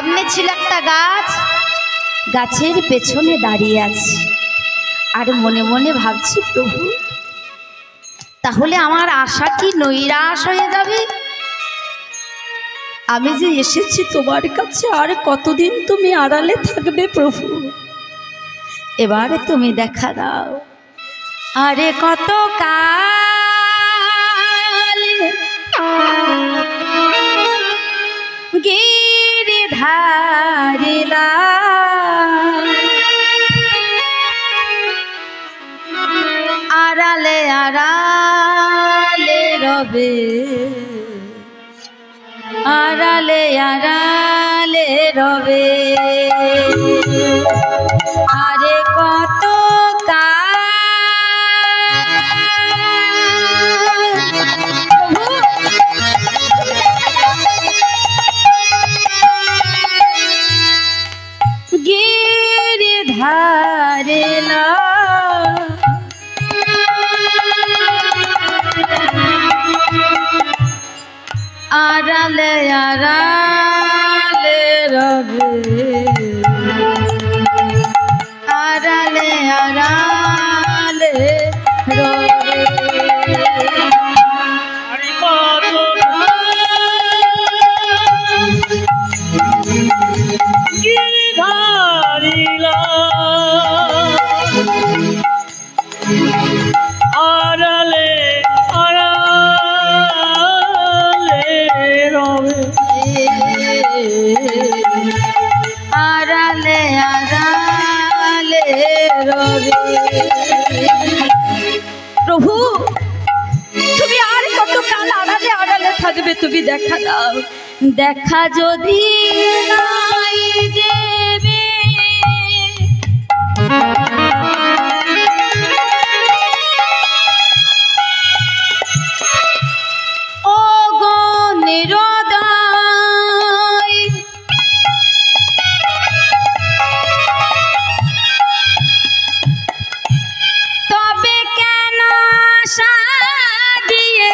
সামনে ছিল একটা গাছ, গাছের পেছনে দাঁড়িয়ে আছি আর মনে মনে ভাবছি, প্রভু তাহলে আমার আশা কি নৈরাশ হয়ে যাবে? আমি যে এসেছি তোমার কাছে, আর কতদিন তুমি আড়ালে থাকবে প্রভু? এবার তুমি দেখা দাও। আরে কত কাল গিরিধারিলা আড়ালে আড়ালে রবে, আড়ালে আড়ালে রবে। আরে কত গিরিধারিলা আড়ালে আড়ালে রবে, আড়ালে আড়ালে রবে। গিরিধারিলা আড়ালে আড়ালে রবে, আড়ালে আড়ালে রবে। প্রভু তুমি আর কতকাল আড়ালে আড়ালে থাকবে? তুমি দেখা দাও, দেখা যদি নাই দেবে ও গো নিরোদয়, তবে কেন আশা দিয়ে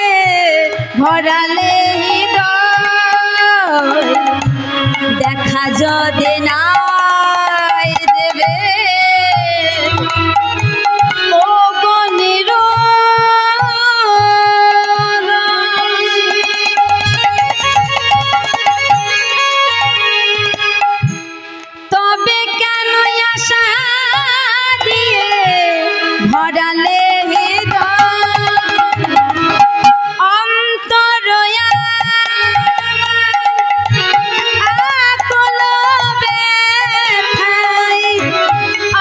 ভরালে হৃদয়? দেখা যদি নাই দেবে ও গো নিরোদয়, তবে কেন আশা দিয়ে ভরালে হৃদয়? অন্তর আকুল ব্যথায়,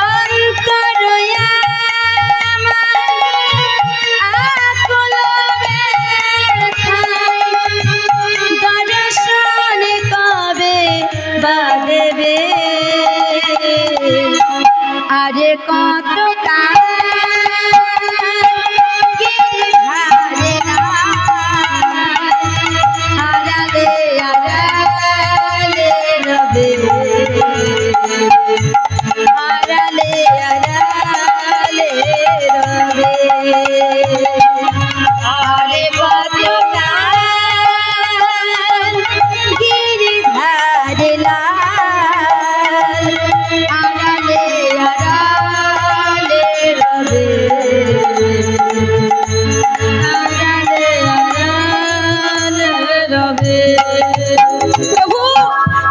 অন্তর আকুল ব্যথায়, দর্শন কবে বা দেবে? আরে কত আড়ালে আড়ালে রবে, আড়ালে আড়ালে রবে। আরে কত গিরিধারিলা আড়ালে আড়ালে রবে, আড়ালে আড়ালে রবে। প্রভু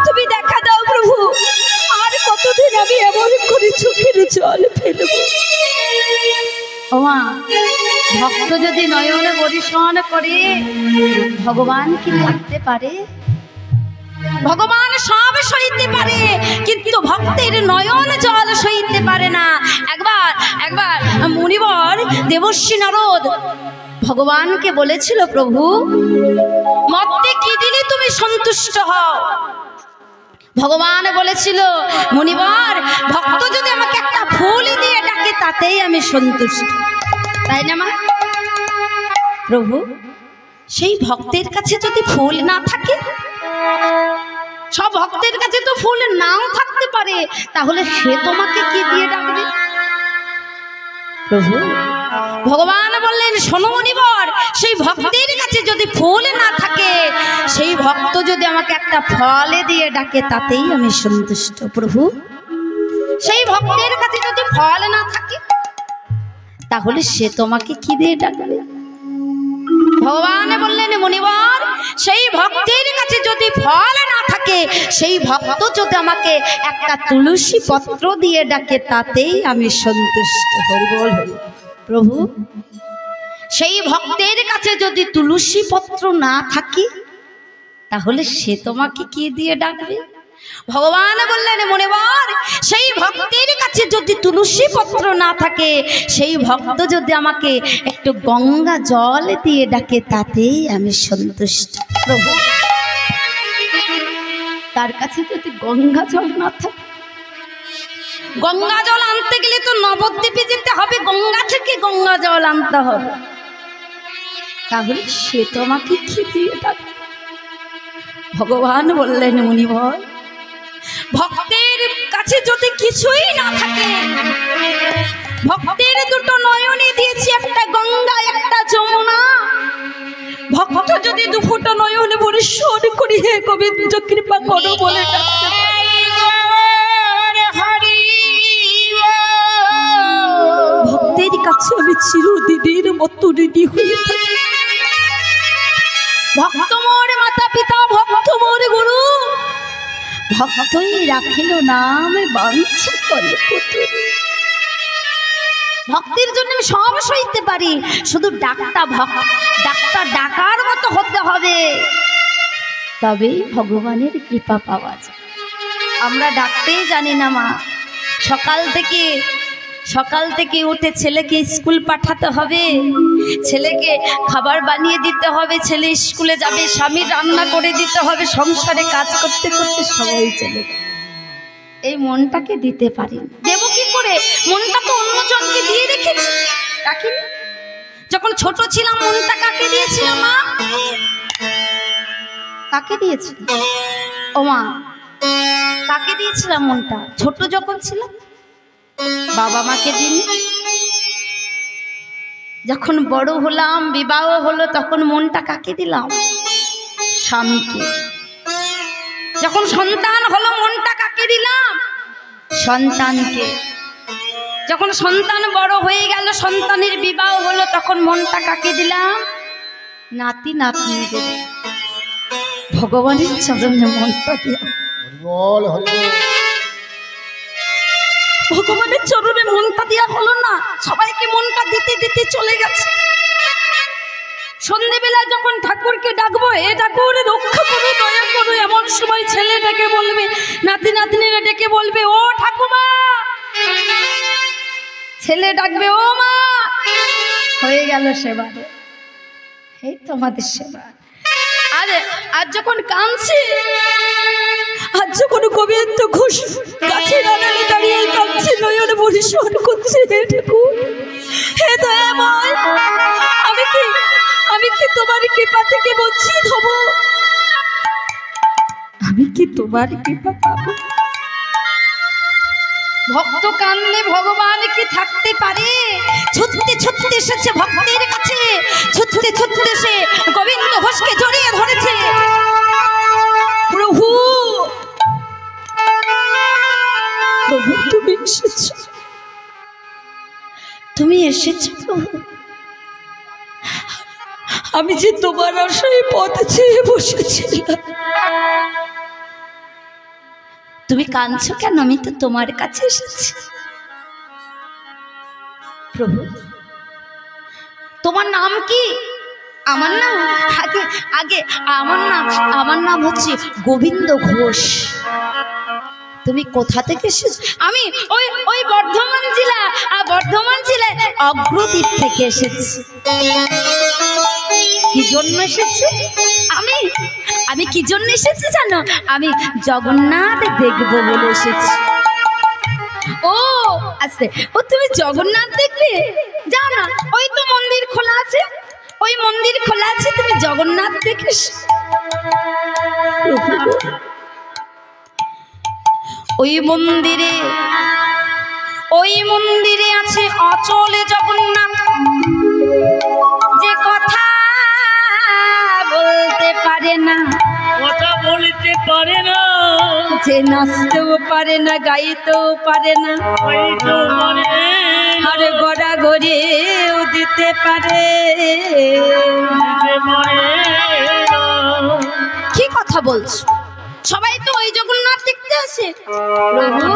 তুমি দেখা দাও প্রভু, আর কতদিন আমি এমন করে চোখের জল ফেলবো? ওমা, ভক্ত যদি নয়ন পরিশন করে ভগবান কি থাকতে পারে? ভগবান সব সইতে পারে, কিন্তু ভক্তের নয়ন জল সইতে পারে না। একবার একবার মুনিবর দেবর্ষি নারদ ভগবানকে বলেছিল, প্রভু মতে কি দিলে তুমি সন্তুষ্ট হও? ভগবান বলেছিল, মুনিবর ভক্ত যদি আমাকে একটা ফুল দিয়ে ডাকে তাতেই আমি সন্তুষ্ট, তাই না মা? প্রভু সেই ভক্তের কাছে যদি ফুল না থাকে, সব ভক্তের কাছে তো ফুল নাও থাকতে পারে, তাহলে সে তোমাকে কি দিয়ে ডাকবে? প্রভু ভগবান বললেন, শোনো মুনিবর, সেই ভক্তের কাছে যদি ফুল না থাকে, সেই ভক্ত যদি আমাকে একটা ফলে দিয়ে ডাকে, তাতেই আমি সন্তুষ্ট। প্রভু, সেই ভক্তের কাছে যদি ফল না থাকে, তাহলে সে তোমাকে কি দিয়ে ডাকবে? ভগবান বললেন, মুনিবর, সেই ভক্তের কাছে যদি ফল না থাকে, সেই ভক্ত যদি আমাকে একটা তুলসী পত্র দিয়ে ডাকে, তাতেই আমি সন্তুষ্ট। হরি বল হরি। প্রভু, সেই ভক্তের কাছে যদি তুলসী পত্র না থাকে, তাহলে সে তোমাকে কি দিয়ে ডাকবে? ভগবান বললেন, মুনিবর, সেই ভক্তের কাছে যদি তুলসী পত্র না থাকে, সেই ভক্ত যদি আমাকে একটু গঙ্গা জল দিয়ে ডাকে, তাতেই আমি সন্তুষ্ট। প্রভু, তার কাছে যদি গঙ্গা জল না থাকে, গঙ্গা জল আনতে গেলে তো নবদ্বীপে যেতে হবে, গঙ্গা থেকে গঙ্গা জল আনতে হবে, তাহলে সে তোমাকে কি দিয়ে ডাকবে? ভগবান বললেন, মুনিবর, ভক্তের কাছে যদি কিছুই না থাকে, ভক্তের দুটো নয়নে দিয়েছি, একটা গঙ্গা একটা যমুনা, ভক্ত যদি দুফুটো নয়নে পরিশোধ করি, হে গোবিন্দ কৃপা করো বলে ডাকতে পারে, ভক্তের কাছে আমি চিরদিনের মতো ঋণী হয়ে থাকি। ভক্ত মোর মাতা পিতা, ভক্ত মোর গুরু, ভক্তই রাখিল নাম বাঞ্ছা করে পুতুল। ভক্তের জন্য আমি সব সইতে পারি, শুধু ডাক্তার ডাকার মতো হতে হবে, তবেই ভগবানের কৃপা পাওয়া যায়। আমরা ডাকতেই জানি না মা। সকাল থেকে উঠে ছেলেকে স্কুল পাঠাতে হবে, ছেলেকে খাবার বানিয়ে দিতে হবে, ছেলে স্কুলে যাবে, স্বামী রান্না করে দিতে হবে, সংসারে কাজ করতে করতে সবাই চলে যায়। এই মনটাকে দিতে পারি, দেব কি করে? মনটা তো অন্যজনকে দিয়ে রেখেছি, রাখিনি। যখন ছোট ছিলাম মনটা কাকে দিয়েছিলাম মা? কাকে দিয়েছিল ও মা? কাকে দিয়েছিলাম মনটা ছোট যখন ছিলাম? বাবা মাকে দিন। যখন বড় হলাম, বিবাহ হলো, তখন মনটা কাকে দিলাম? স্বামীকে। যখন সন্তান হলো, মনটা কাকে দিলাম? সন্তানকে। যখন সন্তান বড় হয়ে গেল, সন্তানের বিবাহ হলো, তখন মনটা কাকে দিলাম? নাতি নাতনিদের। ভগবানের চরণে মনটা দিলাম। ভগবানের চরণে মনটা দেওয়া হলো না, সবাইকে মনটা দিতে দিতে চলে গেছে। সন্ধ্যেবেলা যখন ঠাকুরকে ডাকবো, এ ঠাকুর রক্ষা করো, দয়া করো, এমন সময় ছেলে ডেকে বলবে, নাতি নাতনিরা ডেকে বলবে, ও ঠাকুমা। ছেলে ডাকবে, ও মা। হয়ে গেল সেবা। এই তোমাদের সেবা। আর যখন কাঁদছি, আর যখন গোবিন্দ ঘোষ গাছের আড়ালে দাঁড়িয়ে কাঁদছে, নয়ন পরিশোধ করছে, হে ঠাকুর, হে দয়াময়, আমি কি তোমার কৃপা থেকে বঞ্চিত হব? আমি কি তোমার কৃপা পাবো? ভক্ত কাঁদলে ভগবান কি থাকতে পারে? ছুটতে ছুটতে এসেছে ভক্তের কাছে, ছুটতে ছুটতে এসে গোবিন্দ ঘোষকে জড়িয়ে ধরেছে। প্রভু, প্রভু, তুমি এসেছো, তুমি এসেছো প্রভু। আমি যে তোমার আশায় পথ চেয়ে বসেছিলাম, তুমি কাঁদছো কেন? আমি তো তোমার কাছে এসেছি। প্রভু, তোমার নাম কি? আমার নাম আগে আমার নাম হচ্ছে গোবিন্দ ঘোষ। তুমি কোথা থেকে এসেছো? আমি ওই বর্ধমান জেলায় অগ্রদ্বীপ থেকে এসেছি। কি জন্য এসেছি? আমি কি জন্য এসেছি জানো? আমি জগন্নাথ দেখবো বলে এসেছি। ও আচ্ছা, ও তুমি জগন্নাথ দেখবে? যাও না, ওই তো মন্দির খোলা আছে, ওই মন্দির খোলা আছে, তুমি জগন্নাথ দেখিস। ওই মন্দিরে আছে অচলে জগন্নাথ, যে কথা যে নাচতেও পারে না, গাইতেও পারে না, হয়তো মনে আর গড়াগড়িও দিতে পারে। কি কথা বলছো? সবাই তো ওই জগন্নাথ দেখতে আসে। প্রভু,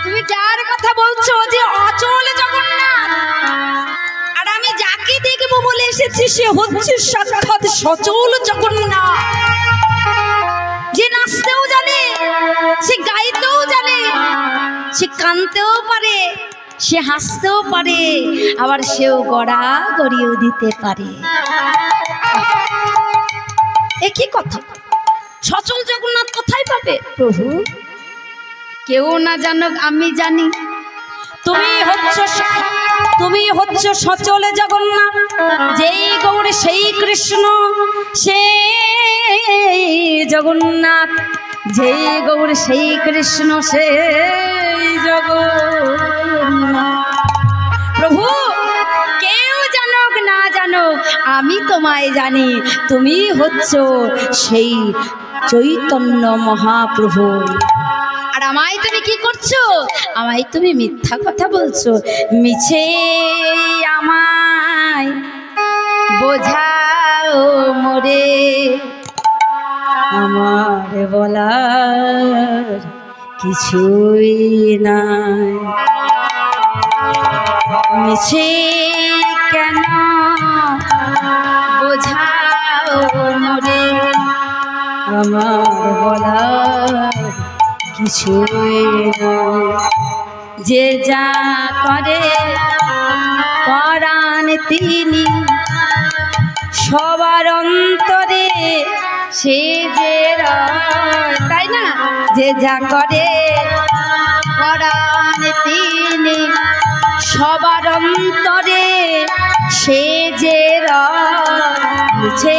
তুমি যার কথা বলছো যে অচল জগন্নাথ, আর আমি যাকে দেখবো বলে এসেছি সে হচ্ছে সাক্ষাৎ সচল জগন্নাথ, যে নাচতেও জানে, সে গাইতেও জানে, সে কানতেও পারে, সে হাসতেও পারে, আবার সেও গড়াগড়িও দিতে পারে। একই কথা, সচল জগন্নাথ কোথায় পাবে? প্রভু, কেউ না জানুক আমি জানি, তুমি হচ্ছ সচল জগন্নাথ। যেই গৌর সেই কৃষ্ণ, সেই জগন্নাথ, যেই গৌর সেই কৃষ্ণ, সেই জগন্নাথ। প্রভু, কেউ জানুক না জানুক আমি তোমায় জানি, তুমি হচ্ছ সেই চৈতন্য মহাপ্রভু। আর আমায় তুমি কি করছো? আমায় তুমি মিথ্যা কথা বলছো, মিছে আমায় বোঝাও মোরে, আমার বলার কিছুই নাই। মিছে কেন বোঝাও মোরে, আমার বলার কিছুই নাই। যে যা করে পরাণ তিনি, সবার অন্তরে সে যে রয়, তাই না? যে যা করে পরাণ তিনি, সবার অন্তরে সে যে রয়েছে।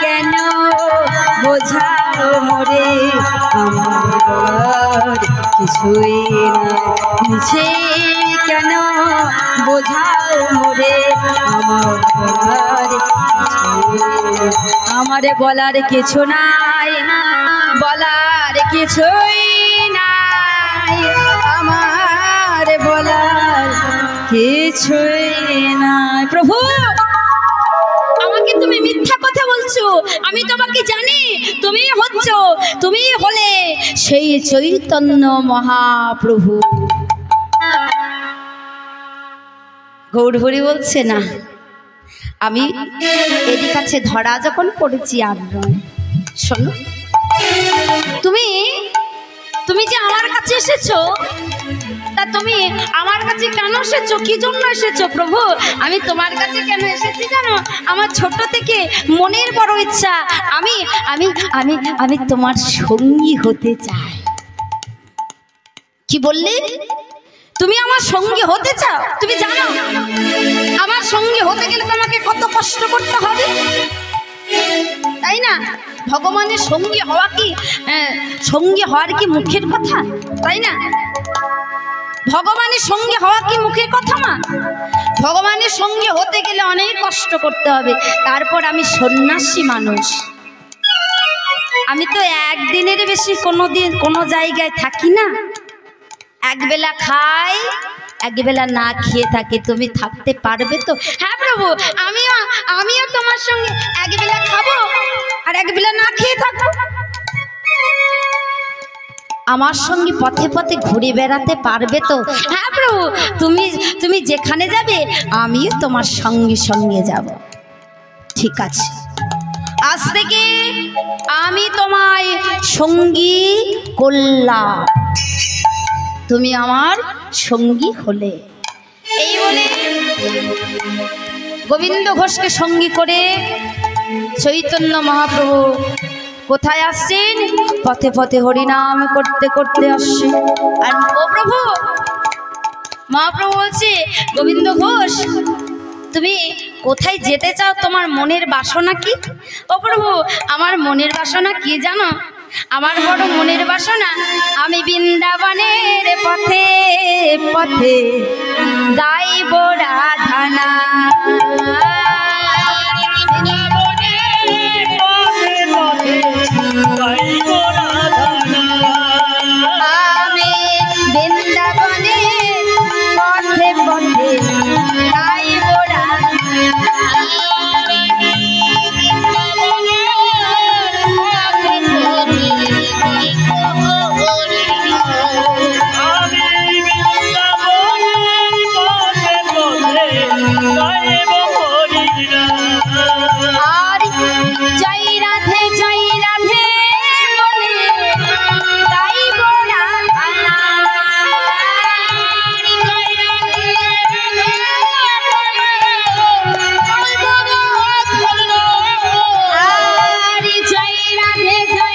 কেন বোঝাও মোরে, আমার কিছুই না। মিছে কেন বোঝাও মোরে, আমার বলার কিছু নাই, বলার কিছুই নাই, আমার বলার কিছুই নাই। প্রভু, আমাকে তুমি মিথ্যা কথা বলছো, আমি তোমাকে জানি। তুমি হলে সেই চৈতন্য মহাপ্রভু। গৌরহরি বলছে না, আমি এরই কাছে ধরা যখন পড়েছি আর নয়। শোনো, তুমি যে আমার কাছে এসেছো, তা তুমি আমার কাছে কেন এসেছো? কি জন্য এসেছো? প্রভু, আমি তোমার কাছে কেন এসেছি জানো? আমার ছোট থেকে মনের বড় ইচ্ছা, আমি আমি আমি আমি তোমার সঙ্গী হতে চাই। কি বললে? তুমি আমার সঙ্গী হতে চাও? তুমি জানো আমার সঙ্গী হতে গেলে তোমাকে কত কষ্ট করতে হবে, তাই না? ভগবানের সঙ্গী হওয়া কি সঙ্গী হওয়ার কি মুখের কথা, তাই না? ভগবানের সঙ্গে হওয়া কি মুখের কথা মা? ভগবানের সঙ্গে হতে গেলে অনেক কষ্ট করতে হবে। তারপর আমি সন্ন্যাসী মানুষ, আমি তো একদিনের বেশি কোনো জায়গায় থাকি না, একবেলা খাই, একবেলা না খেয়ে থাকি। তুমি থাকতে পারবে তো? হ্যাঁ প্রভু, আমিও তোমার সঙ্গে একবেলা খাবো আর একবেলা না খেয়ে থাকবো। আমার সঙ্গে পথে পথে ঘুরে বেড়াতে পারবে তো? হ্যাঁ প্রভু, তুমি যেখানে যাবে আমিও তোমার সঙ্গে সঙ্গে যাব। ঠিক আছে, আজ থেকে আমি তোমায় সঙ্গী করলাম, তুমি আমার সঙ্গী হলে। এই বলে গোবিন্দ ঘোষকে সঙ্গী করে চৈতন্য মহাপ্রভু কোথায় আসছেন? পথে পথে হরিনাম করতে করতে আসছে। আর ও প্রভু, মহাপ্রভু বলছে, গোবিন্দ ঘোষ তুমি কোথায় যেতে চাও? তোমার মনের বাসনা কি? ও প্রভু, আমার মনের বাসনা কি জানো? আমার বড় মনের বাসনা, আমি বৃন্দাবনের পথে পথে গাইব রাধানা। গাইব রাধানা।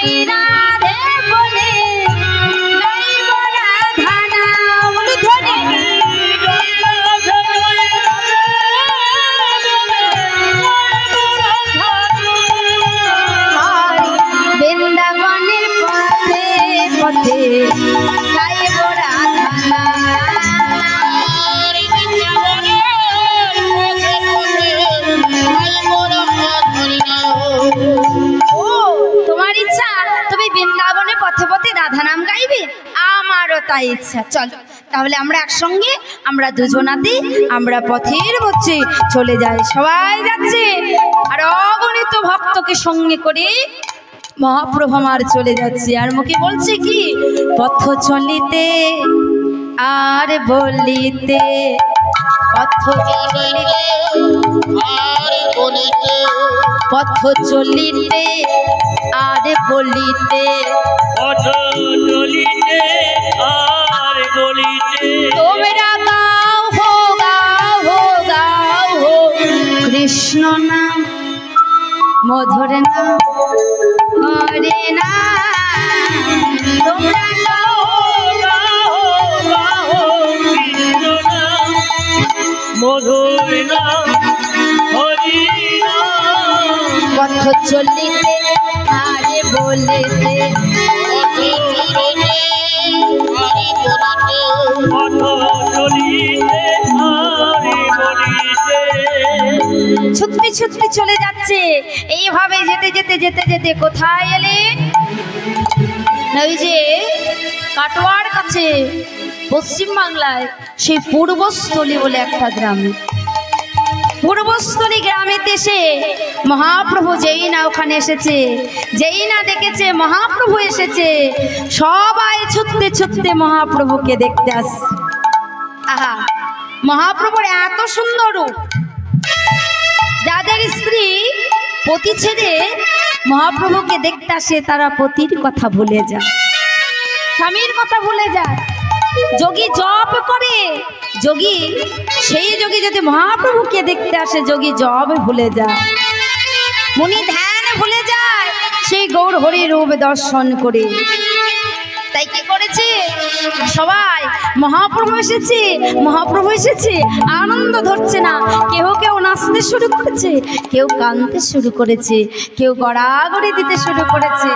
জয় রাধে বলে গাইব রাধা নাম ধ্বনি বৃন্দাবনের পথে পথে গাইব রাধা তোমার ইচ্ছা তুমি বৃন্দাবনে পথে পথে রাধা নাম গাইবে, আমারও তাই ইচ্ছা। চলো তাহলে আমরা একসঙ্গে আমরা দুজনাতে আমরা পথের মধ্যে চলে যাই। সবাই যাচ্ছে আর অগণিত ভক্তকে সঙ্গে করে মহাপ্রভু আমার চলে যাচ্ছে আর মুখে বলছে কি পথ চলিতে আর বলিতে পথ চলিতে আর বলিতে পথ চলিতে আর বলিতে পথ চলিতে আর বলিতে তোমরা গাও হো গাও হো গাও হো কৃষ্ণ নাম মধুর নাম হরে নাম তোমরা গাও মধুর নাম হরি নাম পথ চলিতে আরে বলিতে পথ চলিতে আর বলিতে ছুটতে ছুটতে চলে যাচ্ছে। এইভাবে যেতে যেতে যেতে যেতে কোথায় এলেন? ওই যে কাটোয়ার কাছে পশ্চিম বাংলায় সেই পূর্বস্থলী বলে একটা গ্রামে, পূর্বস্থলী গ্রামেতে এসে মহাপ্রভু যেই না ওখানে এসেছে, যেই না দেখেছে মহাপ্রভু এসেছে, সবাই ছুটতে ছুটতে মহাপ্রভুকে দেখতে আসছে। আহা, মহাপ্রভুর এত সুন্দর রূপ, যাদের স্ত্রী পতি ছেড়ে মহাপ্রভুকে দেখতে আসে তারা পতির কথা ভুলে যায়, স্বামীর কথা ভুলে যায়। যোগী জপ করে, যোগী সেই যোগী যদি মহাপ্রভুকে দেখতে আসে যোগী জপ ভুলে যায়, মুনি ধ্যান ভুলে যায় সেই গৌর হরি রূপ দর্শন করে। তাই কি করেছে সবাই? মহাপ্রভু এসেছে, মহাপ্রভু এসেছে, আনন্দ ধরছে না। কেউ কেউ নাচতে শুরু করেছে, কেউ কাঁদতে শুরু করেছে, কেউ গড়াগড়ি দিতে শুরু করেছে।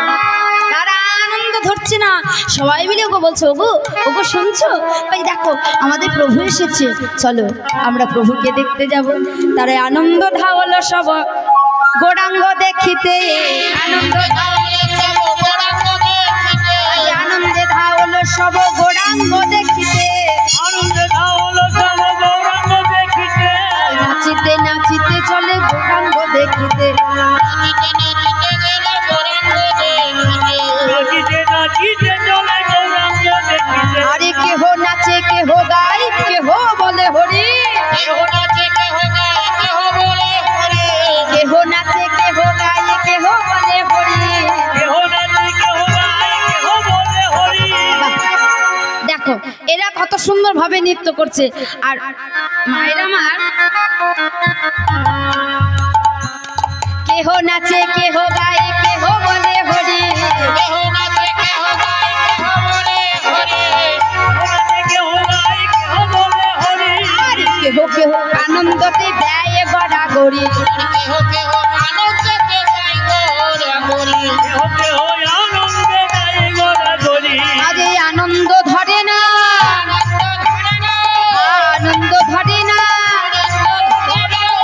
তারা আনন্দ ধরছে না। সবাই মিলে ওগো বলছে, ওগো ওগো শুনছো? ওই দেখো আমাদের প্রভু এসেছে, চলো আমরা প্রভুকে দেখতে যাব। তারা আনন্দ ধাওলো সব গৌরাঙ্গ দেখিতে, আনন্দে ধাওলো সব গৌরাঙ্গ দেখিতে, নাচিতে নাচিতে চলে গৌরাঙ্গ দেখিতে। আরে কেহ নাচে কেহ গায় কেহ বলে হরি, কেহ নাচে কেহ গায় কেহ বলে হরি। দেখো এরা কত সুন্দর ভাবে নৃত্য করছে। আর মায়ের আমার কেহ নাচে কেহ গায় কেহ বলে হরি, আর কেহ কেহ আনন্দতে দেয় গড়াগড়ি, আজ এই আনন্দ ধরে না, আনন্দ ধরে না,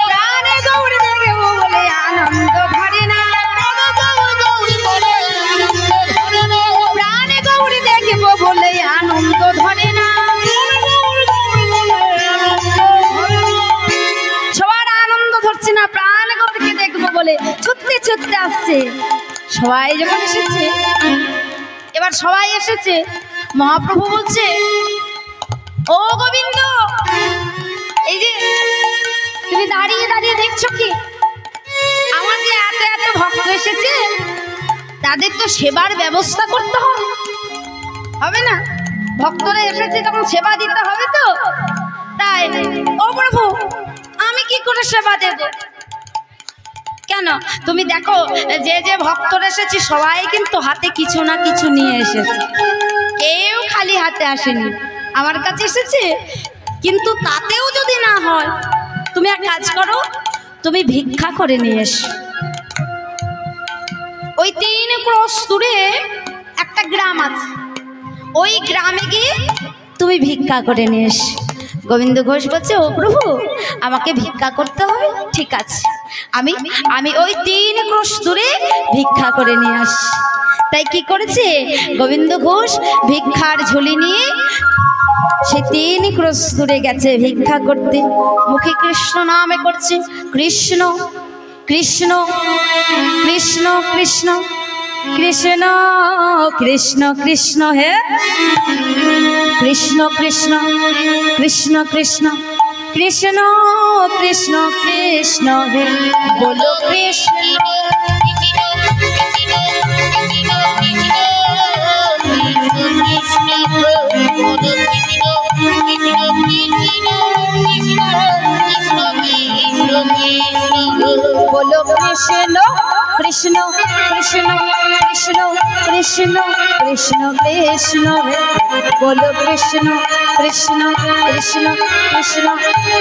প্রাণে গৌর দেখব বলে আনন্দ ধরে না, প্রাণে গৌর দেখব বলে আনন্দ ধরে না। সবার আনন্দ ধরছে না, প্রাণ গৌরকে দেখবো বলে ছুটতে ছুটতে আসছে। সবাই যখন এসেছে, এবার সবাই এসেছে, মহাপ্রভু বলছে, ও গোবিন্দ, এই যে তুমি দাঁড়িয়ে দাঁড়িয়ে দেখছো কি? আমার যে এত এত ভক্ত এসেছে তাদের তো সেবার ব্যবস্থা করতে হবে না? ভক্তরা এসেছে তখন সেবা দিতে হবে তো। তাই ও প্রভু আমি কি করে সেবা দেব? কেন তুমি দেখো যে যে ভক্তরা এসেছে সবাই কিন্তু হাতে কিছু না কিছু নিয়ে এসেছে, কেউ খালি হাতে আসেনি, আমার কাছে এসেছে। কিন্তু তাতেও যদি না হয় তুমি এক কাজ করো, তুমি ভিক্ষা করে নিয়ে এসো। ওই 3 ক্রোশ দূরে একটা গ্রাম আছে, ওই গ্রামে গিয়ে তুমি ভিক্ষা করে নিয়ে এসো। গোবিন্দ ঘোষ বলছে, ও প্রভু আমাকে ভিক্ষা করতে হবে, ঠিক আছে আমি আমি ওই 3 ক্রোশ দূরে ভিক্ষা করে নিয়ে আসি। তাই কি করেছে গোবিন্দ ঘোষ, ভিক্ষার ঝুলি নিয়ে সে 3 ক্রোশ দূরে গেছে ভিক্ষা করতে। মুখে কৃষ্ণ নামে করছে, কৃষ্ণ কৃষ্ণ কৃষ্ণ কৃষ্ণ কৃষ্ণ কৃষ্ণ কৃষ্ণ, হে কৃষ্ণ কৃষ্ণ কৃষ্ণ কৃষ্ণ কৃষ্ণ কৃষ্ণ কৃষ্ণ, হে বলো কৃষ্ণ। বলো কৃষ্ণ কৃষ্ণ কৃষ্ণ কৃষ্ণ কৃষ্ণ কৃষ্ণ কৃষ্ণ, বলো কৃষ্ণ কৃষ্ণ কৃষ্ণ কৃষ্ণ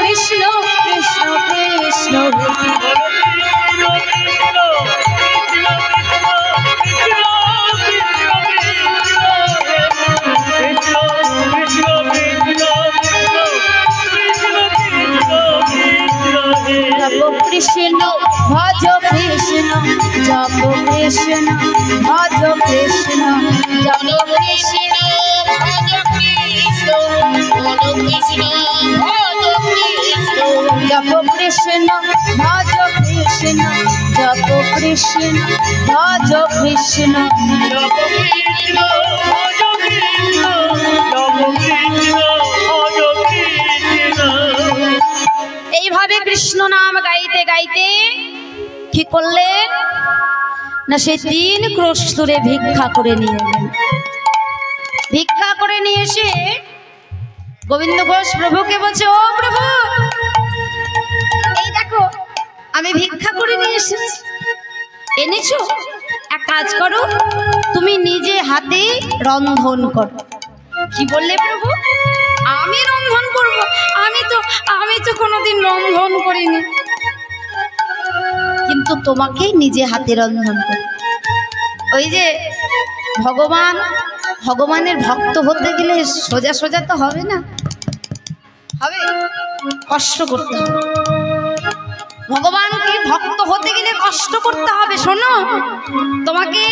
কৃষ্ণ কৃষ্ণ কৃষ্ণ। জপ কৃষ্ণ ভজ কৃষ্ণ, জপ কৃষ্ণ ভজ কৃষ্ণ, জপ কৃষ্ণ ভজ কৃষ্ণ, জপ কৃষ্ণ ভজ কৃষ্ণ, জপ কৃষ্ণ ভজ কৃষ্ণ। এইভাবে কৃষ্ণ নাম গাইতে গাইতে কি করলেন না, সে 3 ক্রোশ দূরে ভিক্ষা করে নিয়ে এলেন। ভিক্ষা করে নিয়ে এসে গোবিন্দ ঘোষ প্রভুকে বলছে, ও প্রভু এই দেখো আমি ভিক্ষা করে নিয়ে এসেছি, এনেছো, এক কাজ করো তুমি নিজে হাতে রন্ধন করো। কি বললে প্রভু, আমি রন্ধন করব? আমি তো কোনোদিন রন্ধন করিনি, কিন্তু তোমাকে নিজে হাতে রন্ধন করো। ওই যে ভগবানের ভক্ত হতে গেলে সোজা সোজা তো হবে না, হবে কষ্ট করতে হবে। ভগবানকে ভক্ত হতে গেলে কষ্ট করতে হবে। শোনো, তোমাকে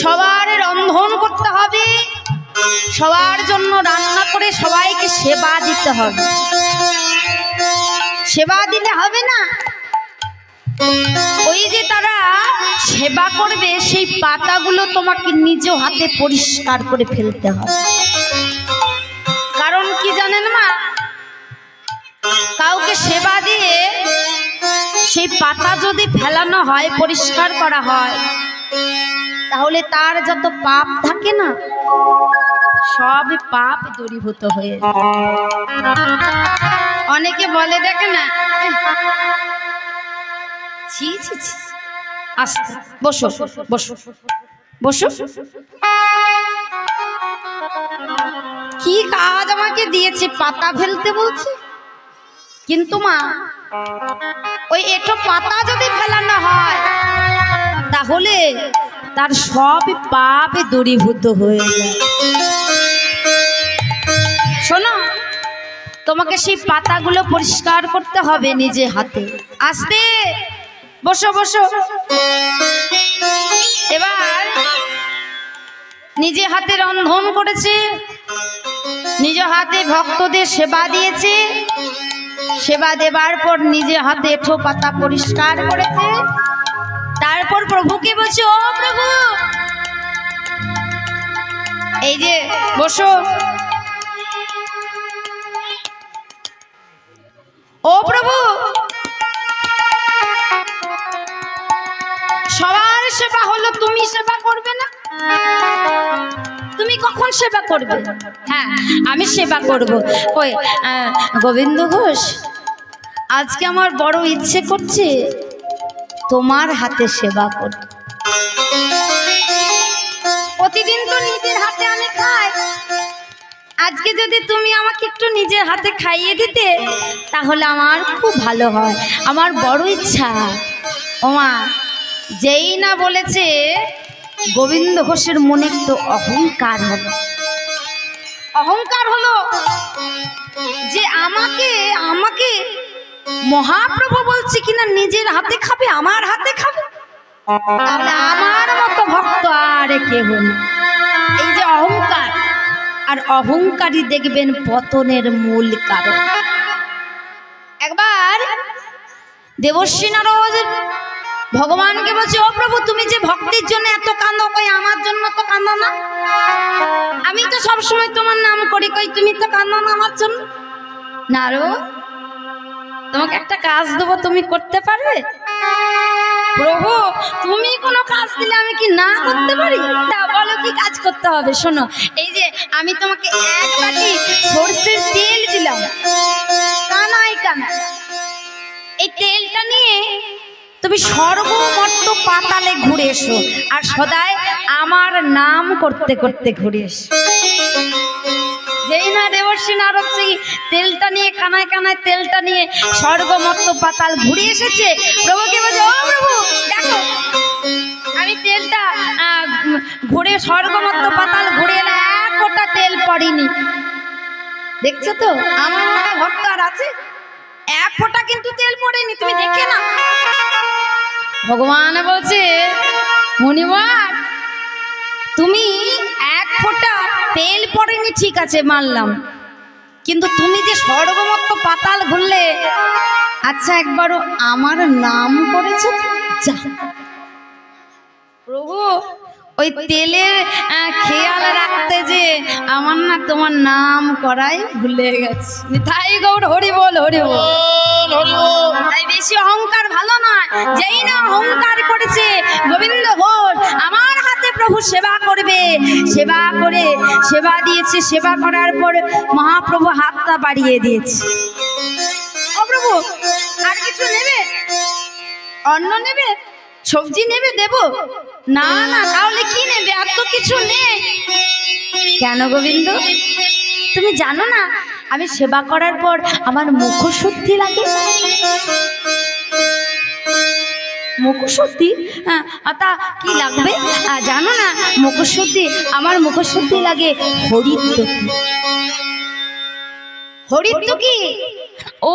সবার রন্ধন করতে হবে, সবার জন্য রান্না করে সবাইকে সেবা দিতে হবে। সেবা দিলে হবে না, ওই যে তারা সেবা করবে সেই পাতাগুলো তোমাকে নিজ হাতে পরিষ্কার করে ফেলতে হবে। কারণ কি জানেন মা, কাউকে সেবা দিয়ে সেই পাতা যদি ফেলানো হয়, পরিষ্কার করা হয়, তাহলে তার যত পাপ থাকে না, সব পাপ দূরীভূত হয়ে যায়। অনেকে বলে দেখে না, ছি ছি ছি, আস্তে বসো বসো বসো, কি কাজ আমাকে দিয়েছে, পাতা ফেলতে বলছে। কিন্তু মা, ওই একটু পাতা যদি ফেলানো হয় তাহলে তার সব পাপ দূরীভূত হয়ে যায়। শোনো, তোমাকে সেই পাতাগুলো পরিষ্কার করতে হবে নিজে হাতে। আস্তে বসো বসো। এবার নিজে হাতে রন্ধন করেছে, নিজ হাতে ভক্তদের সেবা দিয়েছে, সেবা দেবার পর নিজে হাতে এঁঠো পাতা পরিষ্কার করেছে। তারপর প্রভুকে বলছে, ও প্রভু এই যে বসো, ও প্রভু সবার সেবা হলো, তুমি সেবা করবে না? তুমি কখন সেবা করবে? হ্যাঁ আমি সেবা করব। ওই গোবিন্দ ঘোষ, আজকে আমার বড় ইচ্ছে করছে তোমার হাতে সেবা করি। প্রতিদিন তো নিজের হাতে আমি খাই, আজকে যদি তুমি আমাকে একটু নিজের হাতে খাইয়ে দিতে তাহলে আমার খুব ভালো হয়, আমার বড় ইচ্ছা। ওমা, যেই না বলেছে গোবিন্দ ঘোষের মনে একটু অহংকার হলো, অহংকার হলো যে আমাকে আমাকে মহাপ্রভু বলছে কিনা নিজের হাতে খাবে, আমার হাতে খাবে, তাহলে আমার মতো ভক্ত আর কেউ নেই। এই যে অহংকার, আর অহংকারী দেখবেন পতনের মূল কারণ। একবার দেবর্ষী নারদ ভগবানকে বলছে, ও প্রভু তুমি যে ভক্তির জন্য এত কাঁদো, কই আমার জন্য তো কাঁদো না? আমি তো সবসময় তোমার নাম করি, কই তুমি তো কাঁদো না আমার জন্য? নারদ, তোমাকে একটা কাজ দেবো, তুমি করতে পারবে? প্রভু তুমি কোনো কাজ দিলে আমি কি না করতে পারি? তা বলো কি কাজ করতে হবে? শোনো, এই যে আমি তোমাকে এক বাটি সরষের তেল দিলাম, কানায় কানায়, এই তেলটা নিয়ে তুমি সর্বমর্ত পাতালে ঘুরে এসো, আর সদাই আমার নাম করতে করতে ঘুরে এসো। যেই না দেবর্ষী নারদ সেই তেলটা নিয়ে কানায় কানায় তেলটা নিয়ে স্বর্গমর্ত পাতাল ঘুরে এসেছে, প্রভুকে বলছে, ও প্রভু দেখো আমি তেলটা ঘুরে স্বর্গমর্ত পাতাল ঘুরে এলে এক ফোঁটা তেল পড়েনি। দেখছো তো আমার মতো ভক্ত আর আছে? এক ফোঁটা কিন্তু তেল পড়েনি, তুমি দেখে না। ভগবান বলছে, মুনিবার তুমি এক ফোঁটা তেল পড়েনি ঠিক আছে মানলাম, কিন্তু তুমি যে স্বর্গমত্ত পাতাল ঘুরলে, আচ্ছা একবারও আমার নাম করেছো? যা প্রভু ওই তেলের খেয়াল রাখতে যে আমার না তোমার নাম করাই ভুলে গেছি। তাই গৌর হরি বল, হরি বল। তাই বেশি অহংকার ভালো নয়। যেই না অহংকার করেছে গোবিন্দ ঘোষ আমার হাতে প্রভু সেবা করবে, সেবা করে সেবা দিয়েছে, সেবা করার পর মহাপ্রভু হাতটা বাড়িয়ে দিয়েছে। ও প্রভু আর কিছু নেবে? অন্ন নেবে? সবজি নেবে? দেব? না না, তাহলে কি নেবে? আর তো কিছু নেই। কেন গোবিন্দ, তুমি জানো না আমি সেবা করার পর আমার মুখশুদ্ধি লাগে? মুখশুদ্ধি? হ্যাঁ, তা কি লাগবে জানো না? মুখশুদ্ধি, আমার মুখশুদ্ধি লাগে হরিদ্র। হরিদ্র কি? ও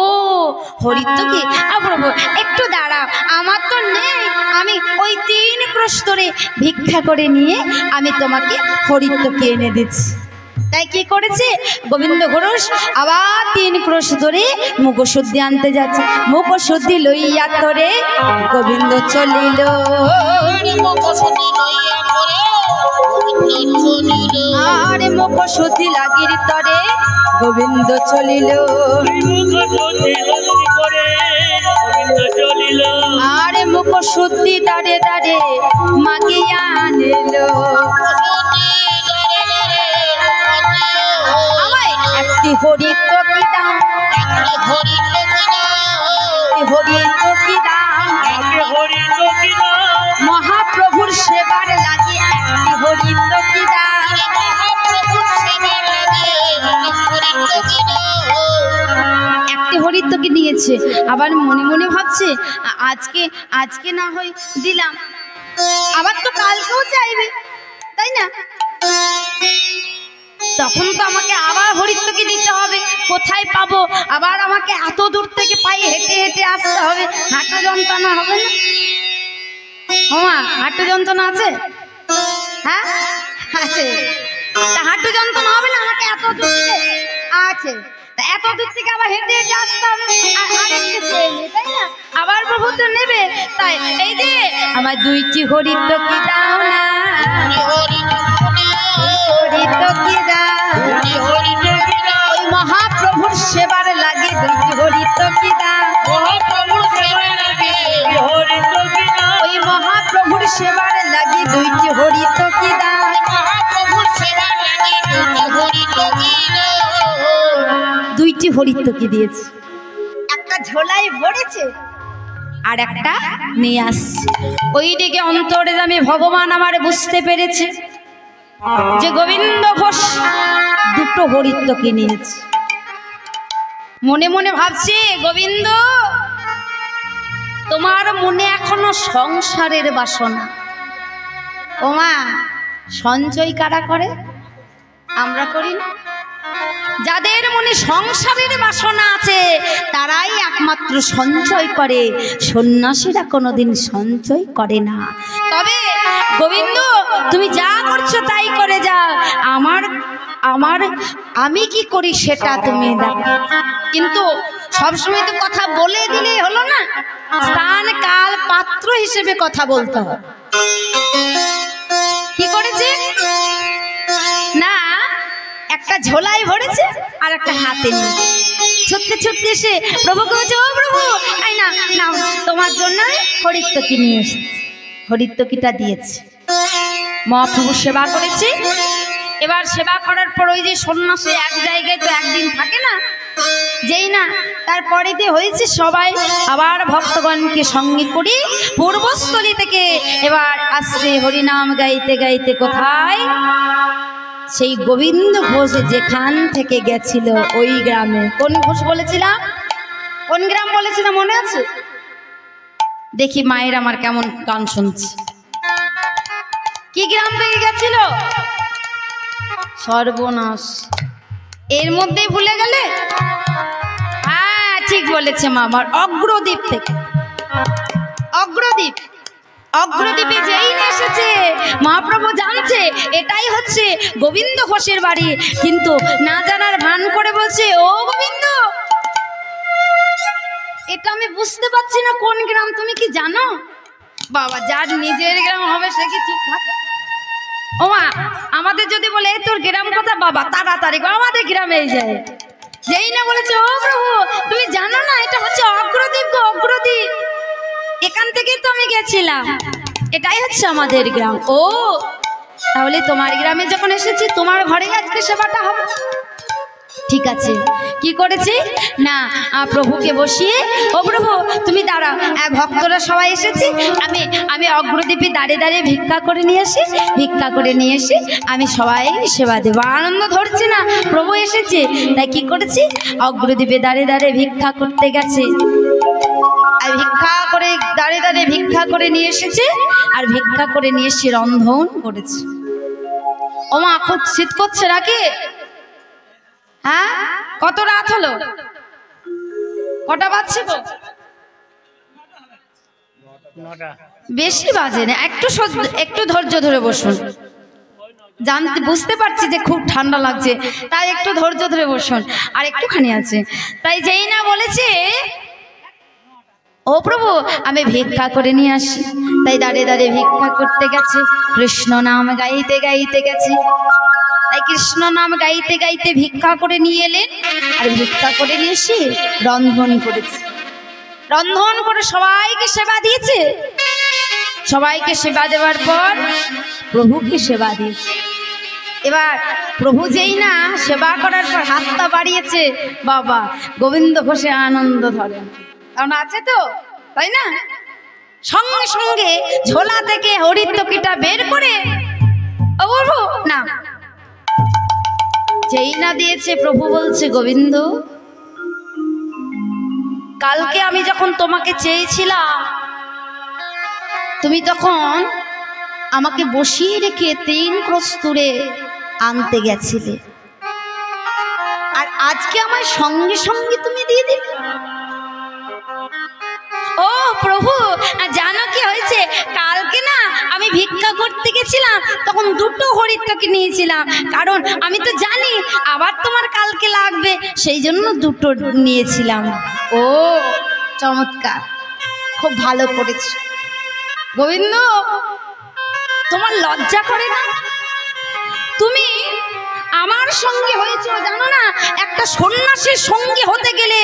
হরিদ্র কি? প্রভু একটু দাঁড়াও, আমার তো নেই, আমি ওই 3 ক্রোশ ধরে ভিক্ষা করে নিয়ে আমি তোমাকে হরিদ্রকে এনে দিচ্ছি। তাই কি করেছে গোবিন্দ ঘোষ, আবার 3 ক্রোশ ধরে মুখশুদ্ধি আনতে যাচ্ছে। মুখশুদ্ধি লইয়া তোরে গোবিন্দ চলিল, আরে মুখশুদ্ধি লাগির তরে গোবিন্দ চলিল, আরে মুখশুদ্ধি দাঁড়ে দাঁড়ে মাগিয়া আনিল। আমায় একটি হরিদ্র কি দাম, হরিদ্র কি দাম, মহাপ্রভুর সেবার লাগে একটি হরিদ্র কি দাম। একটি হরিদ্রকে নিয়েছে, আবার মনে মনে ভাবছে আজকে আজকে না হয় দিলাম, আবার তো কালকেও চাইবে, তাই না? তখন তো আমাকে আবার হরিদ্রকে দিতে হবে, কোথায় পাবো? আবার আমাকে এত দূর থেকে পায়ে হেঁটে হেঁটে আসতে হবে, হাঁটু যন্ত্রণা হবে না? ওমা হাঁটু যন্ত্রণা আছে? হ্যাঁ আছে। তা হাঁটু যন্ত্রণা হবে না? আমাকে এত দূর থেকে আছে, এত দূর থেকে আবার হেঁটে হেঁটে আসতে হবে, তাই না? আবার প্রভু তো নেবে, তাই এই যে আমার 2টি হরিদ্র কি দাও না, হরিদ্র কি দাও, ওই মহাপ্রভুর সেবার লাগে 2টি হরিদ্র কি দাও, ওই মহাপ্রভুর সেবার লাগে 2টি হরিদ্র কি দাও। 2টি হরিদ্র কি দিয়েছে, একটা ঝোলায় ভরেছে, আর একটা নিয়ে আসছি। ওইদিকে অন্তর্যামী ভগবান আমার বুঝতে পেরেছে যে গোবিন্দ ঘোষ দুটো হরিত্বকে নিয়েছে। মনে মনে ভাবছে, গোবিন্দ তোমার মনে এখনো সংসারের বাসনা। ওমা, সঞ্চয় কারা করে? আমরা করি না। যাদের মনে সংসারের বাসনা আছে তারাই একমাত্র সঞ্চয় করে, সন্ন্যাসীরা কোনোদিন সঞ্চয় করে না। তবে গোবিন্দ তুমি যা করছো তাই করে যাও, আমি কি করি সেটা তুমি দেখো। কিন্তু সবসময় তো কথা বলে দিলেই হলো না, স্থান কাল পাত্র হিসেবে কথা বলতে হবে। কি করেছে না, একটা ঝোলায় ভরেছে আর একটা হাতে নিয়েছে। ছুটতে ছুটতে এসে প্রভুকে বলছে, ও প্রভু, এই না না, তোমার জন্য হরিত্বকি নিয়ে এসেছে। হরিত্বকিটা দিয়েছে, মহাপ্রভু সেবা করেছে। এবার সেবা করার পর ওই যে সন্ন্যাসী এক জায়গায় তো একদিন থাকে না, যেই না তারপরেতে হয়েছে সবাই আবার ভক্তগণকে সঙ্গে করে পূর্বস্থলী থেকে এবার আসছে হরিনাম গাইতে গাইতে। কোথায়? সেই গোবিন্দ ঘোষ যেখান থেকে গেছিল ওই গ্রামে। কোন ঘোষ বলেছিলাম? কোন গ্রাম বলেছিলাম মনে আছে? দেখি মায়ের আমার কেমন গান শুনছে। কি গ্রাম থেকে গেছিল? সর্বনাশ, এর মধ্যেই ভুলে গেলে? হ্যাঁ ঠিক বলেছে মা আমার, অগ্রদ্বীপ থেকে। অগ্রদ্বীপ, অগ্রদ্বীপে যেই এসেছে মহাপ্রভু জানছে এটাই হচ্ছে গোবিন্দ ঘোষের বাড়ি, কিন্তু না জানার ভান করে বলছে, ও গোবিন্দ, এটা আমি বুঝতে পারছি না কোন গ্রাম, তুমি কি জানো? বাবা, যার নিজের গ্রাম হবে সে কি চুপ থাকে? ওমা, আমাদের যদি বলে তোর গ্রাম কথা, বাবা তাড়াতাড়ি আমাদের গ্রামে যায়। যেই না বলেছে, ও প্রভু তুমি জানো না এটা হচ্ছে অগ্রদ্বীপ গো, অগ্রদ্বীপ, এখান থেকেই তো আমি গেছিলাম, এটাই হচ্ছে আমাদের গ্রাম। ও তাহলে তোমার গ্রামে যখন এসেছি তোমার ঘরে আজকে সেবাটা হবে। ঠিক আছে, কি করেছি না, প্রভুকে বসিয়ে, ও প্রভু তুমি দাঁড়াও, ভক্তরা সবাই এসেছি, আমি অগ্রদ্বীপে দাঁড়িয়ে দাঁড়িয়ে ভিক্ষা করে নিয়ে আসি, ভিক্ষা করে নিয়ে এসে আমি সবাই সেবা দেবো। আনন্দ ধরছে না, প্রভু এসেছে, তাই কি করেছি, অগ্রদ্বীপে দাঁড়িয়ে দাঁড়িয়ে ভিক্ষা করতে গেছে। আর ভিক্ষা করে দাঁড়িয়ে দাঁড়িয়ে ভিক্ষা করে নিয়ে এসেছে, আর ভিক্ষা করে নিয়ে এসে রন্ধন করেছে। ওমা, খুব শীত করছে নাকি? হ্যাঁ, কত রাত হলো? কটা বাজছে গো? বেশি বাজে না, একটু ধৈর্য ধরে বসুন। জানতে বুঝতে পারছি যে খুব ঠান্ডা লাগছে, তাই একটু ধৈর্য ধরে বসুন, আর একটুখানি আছে। তাই যেই না বলেছে, ও প্রভু আমি ভিক্ষা করে নিয়ে আসি, তাই দাঁড়িয়ে দাঁড়িয়ে ভিক্ষা করতে গেছে, কৃষ্ণ নাম গাইতে গাইতে গেছে। তাই কৃষ্ণ নাম গাইতে গাইতে ভিক্ষা করে নিয়ে এলেন, আর ভিক্ষা করে নিয়ে এসে রন্ধন করেছে। রন্ধন করে সবাইকে সেবা দিয়েছে। সবাইকে সেবা দেওয়ার পর প্রভুকে সেবা দিয়েছে। এবার প্রভু যেই না সেবা করার পর হাতটা বাড়িয়েছে, বাবা গোবিন্দ ঘোষে আনন্দ ধরে, কারণ আছে তো, তাই না? সঙ্গে সঙ্গে ঝোলা থেকে হরিত্বকিটা বের করে, ও প্রভু না, যেই না দিয়েছে প্রভু বলছে, গোবিন্দ কালকে আমি যখন তোমাকে চেয়েছিলাম তুমি তখন আমাকে বসিয়ে রেখে 3 কস্তুরে আনতে গেছিলে, আর আজকে আমার সঙ্গে সঙ্গে তুমি দিয়ে দিলে। ও প্রভু জানো কি হয়েছে, কালকে না আমি ভিক্ষা করতে গেছিলাম, তখন 2টো হরিত্বকি নিয়েছিলাম, কারণ আমি তো জানি আবার তোমার কালকে লাগবে, সেই জন্য 2টো নিয়েছিলাম। ও চমৎকার, খুব ভালো করেছ গোবিন্দ, তোমার লজ্জা করে না? তুমি আমার সঙ্গে হয়েছে জানো না, একটা সন্ন্যাসীর সঙ্গে হতে গেলে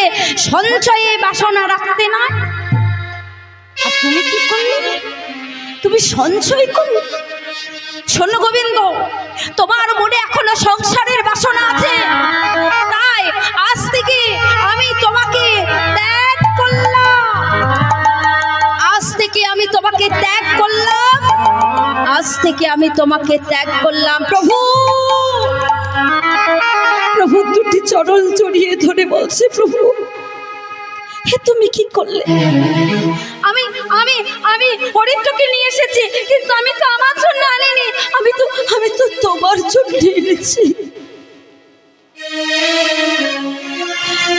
সঞ্চয়ে বাসনা রাখতে না, আর তুমি কি করলে, তুমি সঞ্চয় করলে। শোনো গোবিন্দ, তোমার মনে এখনো সংসারের বাসনা আছে, তাই আজ থেকে আমি তোমাকে ত্যাগ করলাম। থেকে আমি তোমাকে ত্যাগ করলাম। প্রভু প্রভু দুটি চরণ জড়িয়ে ধরে বলছে, প্রভু হে তুমি কি করলে? আমি আমি আমি হরিদ্রকে নিয়ে এসেছি, কিন্তু আমি তো আমার জন্য আনিনি, আমি তো তোমার জন্য এনেছি।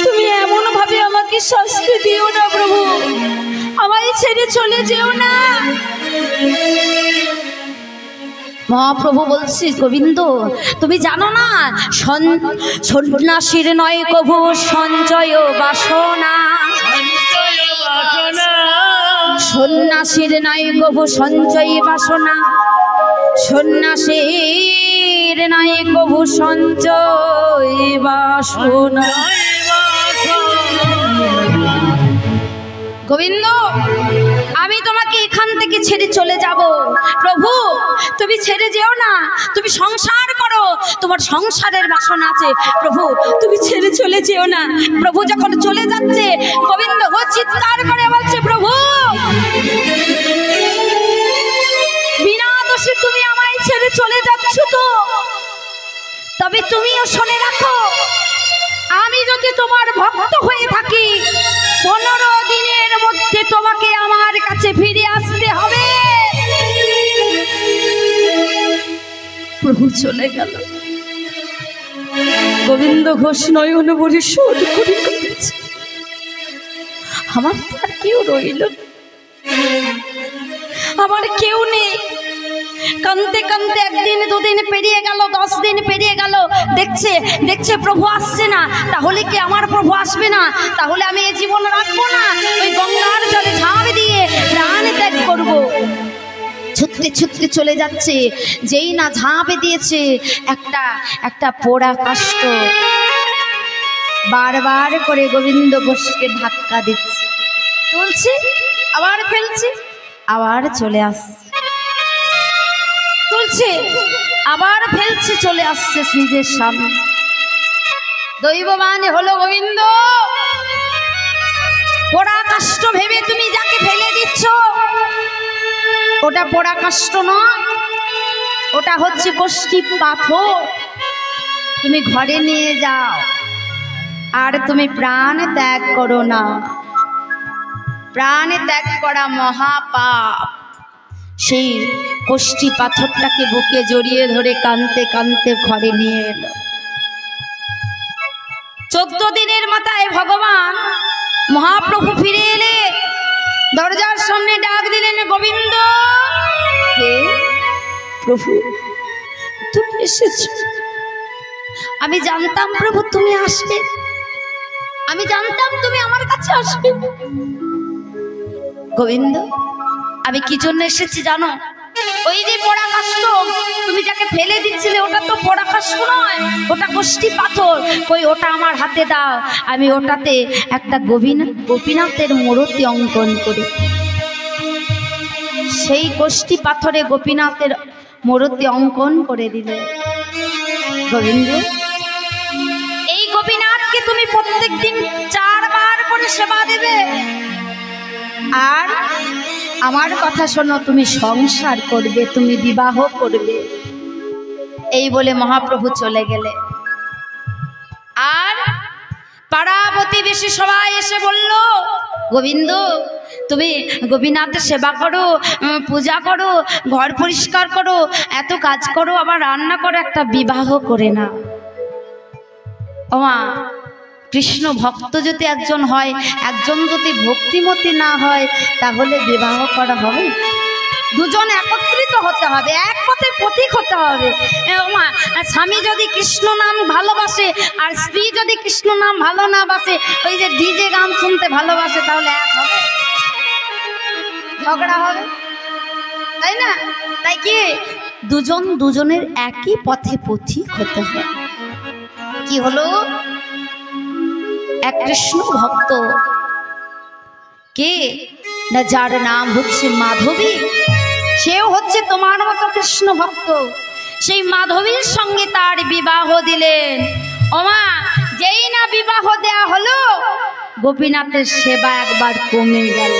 তুমি এমন ভাবে আমাকে শাস্তি দিও না প্রভু, আমায় ছেড়ে চলে যেও না। মহাপ্রভু বলছি, গোবিন্দ তুমি জানো না, সন্ন্যাসীর নয় কভু সঞ্চয় বাসনা, সন্ন্যাসীর নয় কভু সঞ্চয় বাসনা, সন্ন্যাসীর নয় কভু সঞ্চয় বাসনা। গোবিন্দ আমি তোমাকে এখান থেকে ছেড়ে চলে যাব। প্রভু তুমি ছেড়ে যেও না, তুমি সংসার করো, তোমার সংসারের বাসনা আছে। প্রভু তুমি ছেড়ে চলে যেও না। প্রভু যখন চলে যাচ্ছে, গোবিন্দ চিৎকার করে বলছে, প্রভু বিনা দোষে তুমি আমায় ছেড়ে চলে যাচ্ছ তো, তবে তুমিও শুনে রাখো, আমি যদি তোমার ভক্ত হয়ে থাকি 15 দিনের মধ্যে তোমাকে আমার কাছে ফিরে আসতে হবে। প্রভু চলে গেল। গোবিন্দ ঘোষ নয়ন ভরে শোধ করে কাঁদছে, আমার তো আর কেউ রইল না, আমার কেউ নেই। কানতে কানতে একদিন দুদিন পেরিয়ে গেল, 10 দিন পেরিয়ে গেল, দেখছে প্রভু আসছে না। তাহলে কি আমার প্রভু আসবে না? তাহলে আমি এই জীবন রাখবো না, ওই গঙ্গার জলে ঝাঁপ দিয়ে প্রাণ ত্যাগ করবো। ছুটতে ছুটতে চলে যাচ্ছে, যেই না ঝাঁপে দিয়েছে, একটা পোড়া কাষ্ঠ বারবার করে গোবিন্দ ঘোষকে ধাক্কা দিচ্ছে, তুলছে আবার ফেলছে, আবার চলে আসছে, তুলছে আবার ফেলছে, চলে আসছে নিজের সামনে। দৈববান হলো গোবিন্দ। পোড়া কাষ্ঠ ভেবে তুমি যাকে ফেলে দিচ্ছ, ওটা পোড়া কাষ্ঠ নয়, ওটা হচ্ছে কষ্টি পাথর। তুমি ঘরে নিয়ে যাও, আর তুমি প্রাণ ত্যাগ করো না। প্রাণ ত্যাগ করা মহাপাপ। সেই কষ্টি পাথরটাকে বুকে জড়িয়ে ধরে কাঁদতে কাঁদতে ঘরে নিয়ে এলো। 14 দিনের মাথায় ভগবান মহাপ্রভু ফিরে এলে, দরজার সামনে ডাক দিলেন, গোবিন্দ। হে প্রভু তুমি এসেছো। আমি জানতাম প্রভু তুমি আসবে, আমি জানতাম তুমি আমার কাছে আসবে। গোবিন্দ আমি কি জন্য এসেছি জানো? ওই যে পোড়া কাষ্ঠ তুমি যাকে ফেলে দিচ্ছিলে, ওটা তো পোড়া কাষ্ঠ নয়, ওটা কষ্টি পাথর। কই ওটা আমার হাতে দাও, আমি ওটাতে একটা গোপীনাথের মূর্তি অঙ্কন করি। সেই কষ্টি পাথরে গোপীনাথের মূর্তি অঙ্কন করে দিলে। গোবিন্দ এই গোপীনাথকে তুমি প্রত্যেক দিন 4 বার করে সেবা দেবে, আর আমার কথা শোনো, তুমি সংসার করবে, তুমি বিবাহ করবে। এই বলে মহাপ্রভু চলে গেলে। আর পাড়া প্রতিবেশী সবাই এসে বলল, গোবিন্দ তুমি গোপীনাথের সেবা করো, পূজা করো, ঘর পরিষ্কার করো, এত কাজ করো, আবার রান্না করো, একটা বিবাহ করে না। ওমা কৃষ্ণ ভক্ত যদি একজন হয়, একজন যদি ভক্তিমতী না হয়, তাহলে বিবাহ করা হবে? দুজন একত্রিত হতে হবে, এক পথে পথিক হতে হবে। ওমা স্বামী যদি কৃষ্ণ নাম ভালোবাসে, আর স্ত্রী যদি কৃষ্ণ নাম ভালো না বাসে, ওই যে ডিজে গান শুনতে ভালোবাসে, তাহলে এক হবে? ঝগড়া হবে, তাই না? তাই কি দুজন দুজনের একই পথে পথিক হতে হবে। কি হলো? এক কৃষ্ণ ভক্ত কে না, যার নাম হচ্ছে মাধবী, সেও হচ্ছে তোমার মতো কৃষ্ণ ভক্ত। সেই মাধবীর সঙ্গে তার বিবাহ দিলেন। ওমা যেই না বিবাহ দেয়া হলো, গোপীনাথের সেবা একবার কমে গেল।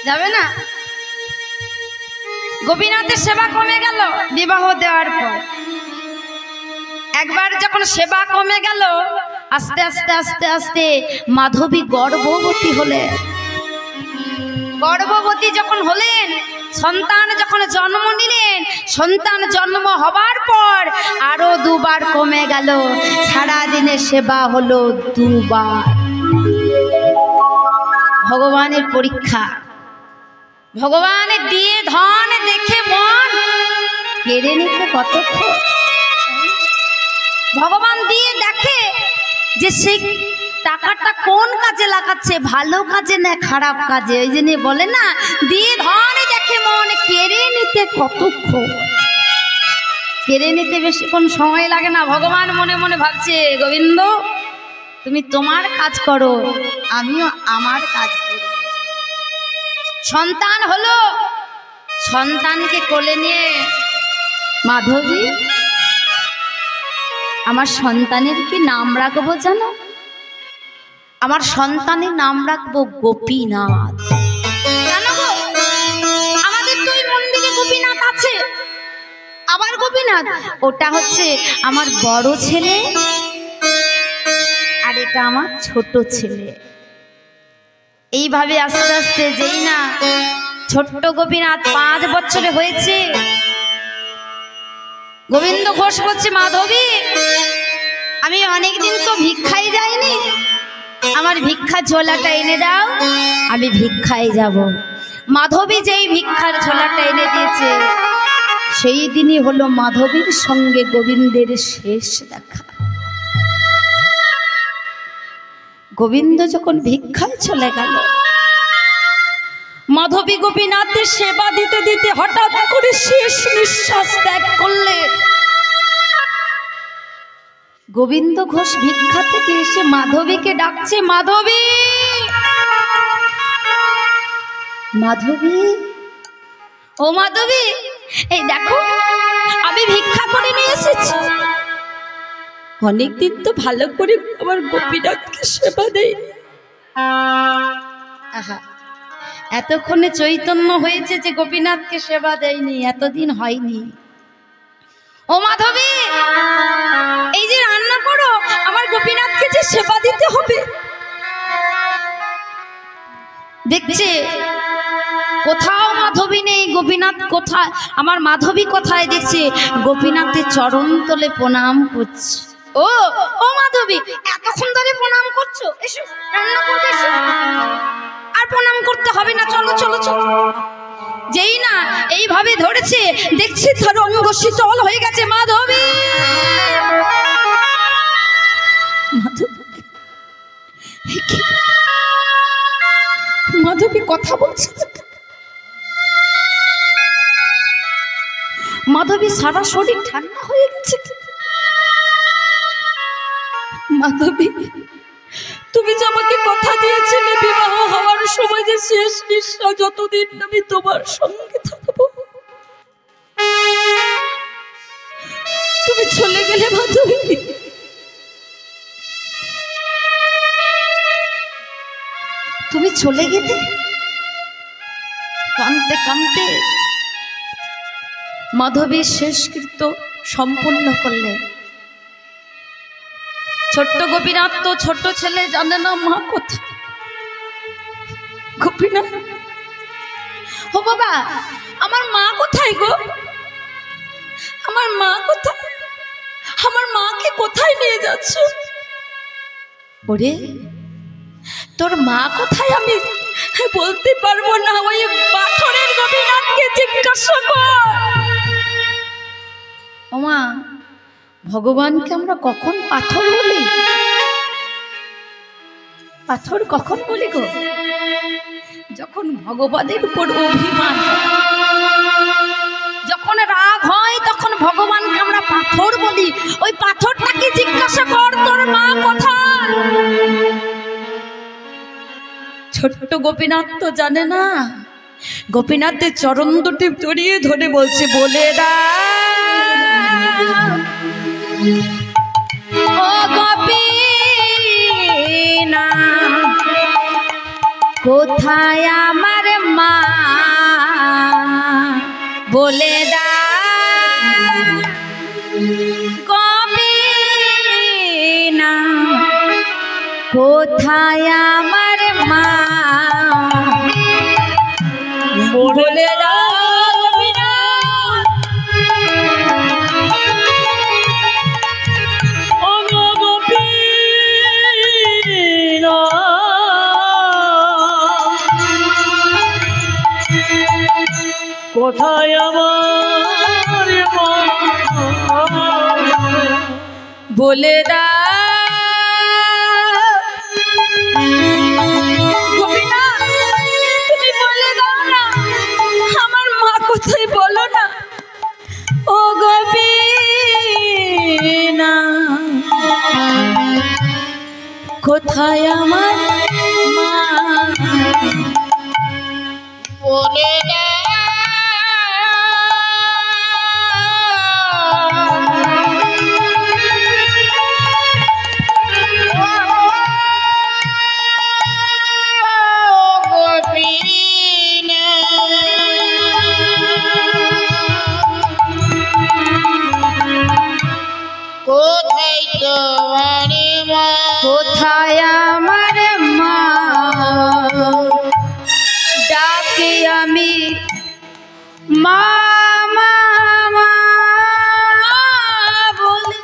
যাবে না? গোপীনাথের সেবা কমে গেল বিবাহ দেওয়ার পর। একবার যখন সেবা কমে গেল, আস্তে আস্তে আস্তে আস্তে মাধবী গর্ভবতী হলেন। গর্ভবতী যখন হলেন, সন্তান যখন জন্ম নিলেন, সন্তান জন্ম হবার পর আরো দুবার কমে গেল। সারাদিনে সেবা হলো দুবার। ভগবানের পরীক্ষা। ভগবানের দিয়ে ধন দেখে মন কেড়ে নিতে কতক্ষণ। ভগবান দিয়ে দেখে যে সে টাকাটা কোন কাজে লাগাচ্ছে, ভালো কাজে না খারাপ কাজে। ওই জন্য বলে না, দিয়ে ধন দেখে মন কেড়ে নিতে কতক্ষণ। কেড়ে নিতে বেশিক্ষণ সময় লাগে না। ভগবান মনে মনে ভাবছে, গোবিন্দ তুমি তোমার কাজ করো, আমিও আমার কাজ করি। সন্তান হলো, সন্তানকে কোলে নিয়ে মাধবী, আমার সন্তানের কি নাম রাখবো জানো? আমার সন্তানের নাম রাখবো গোপীনাথ। জানো গো, আমাদের দুই মন্দিরে গোপীনাথ আছে। আবার গোপীনাথ, ওটা হচ্ছে আমার বড় ছেলে, আর এটা আমার ছোট ছেলে। এইভাবে আস্তে আস্তে যেই না ছোট্ট গোপীনাথ 5 বছরে হয়েছে, গোবিন্দ ঘোষ বলছে, মাধবী আমি অনেকদিন তো ভিক্ষাই যাইনি, আমার ভিক্ষা ঝোলাটা এনে দাও, আমি ভিক্ষায় যাব। মাধবী যেই ভিক্ষার ঝোলাটা এনে দিয়েছে, সেই দিনই হলো মাধবীর সঙ্গে গোবিন্দের শেষ দেখা। গোবিন্দ যখন ভিক্ষায় চলে গেল, মাধবী গোপীনাথের সেবা দিতে দিতে হঠাৎ করে শেষ নিঃশ্বাস ত্যাগ করলেন। গোবিন্দ ঘোষ ভিক্ষা থেকে এসে মাধবীকে ডাকছে, মাধবী, মাধবী, ও মাধবী, এই দেখো আমি ভিক্ষা করে নিয়ে এসেছি। অনেকদিন তো ভালো করে আমার গোপীনাথকে সেবা দেয়নি। আহা, এতক্ষণে চৈতন্য হয়েছে যে গোপীনাথকে সেবা দেয়নি, এতদিন হয়নি। ও মাধবী, এই যে রান্না করো, আমার গোপীনাথকে যে সেবা দিতে হবে। দেখছে কোথাও মাধবী নেই, গোপীনাথ কোথায়, আমার মাধবী কোথায়, দেখছে গোপীনাথের চরণ তলে প্রণাম করছে। ও ও মাধবী, এতক্ষণ ধরে প্রণাম করছো, এসো রান্না করতে এসো। আর প্রণাম করতে হবে না, চলো চলো চলো। যেই না এইভাবে ধরেছে, দেখছি তার অঙ্গ শীতল হয়ে গেছে। মাধবী, মাধবী কথা বলছে। মাধবী সারা শরীর ঠান্ডা হয়ে গেছে। মাধবী, তুমি যে আমাকে কথা দিয়েছিলে বিবাহ হওয়ার সময় যে শেষ নিঃশ্বাস যতদিন আমি তোমার সঙ্গে থাকবো, তুমি চলে গেলে মাধবী। তুমি চলে গেলে, কাঁদতে কাঁদতে মাধবীর শেষকৃত্য সম্পূর্ণ করলেন। ছোট্ট গোপীনাথ তো ছোট ছেলে, জানে না মা কোথায়। গোপীনাথ, ও বাবা, আমার মা কোথায় গো? আমার মা কোথায়? আমার মাকে কোথায় নিয়ে যাচ্ছ? ওরে, তোর মা কোথায় আমি বলতে পারবো না, ওই পাথরের গোপীনাথকে জিজ্ঞাসা কর। ওমা, ভগবানকে আমরা কখন পাথর বলি? পাথর কখন বলি গো? যখন ভগবানের উপর অভিমান, যখন রাগ হয়, তখন ভগবানকে আমরা পাথর বলি। ওই পাথরটাকে জিজ্ঞাসা কর, তোর মা কোথায়? ছোট্ট গোপীনাথ তো জানে না। গোপীনাথের চরণ দুটি জড়িয়ে ধরে বলছে, বলে না ও গোপীনাথ, কোথায় আমার মা? বলে দা গোপিনা কোথায় আমার মা বলে দা গোপিনা ও গো গোপিনা কোথায় আমার মা বলে দা গোপিনা তুমি বলে দাও না আমার মা কোথায় বলো না ও গোপিনা কোথায় আমার মা বলে দা কোথায় আমার মা ডাকি আমি মা মা মা বলে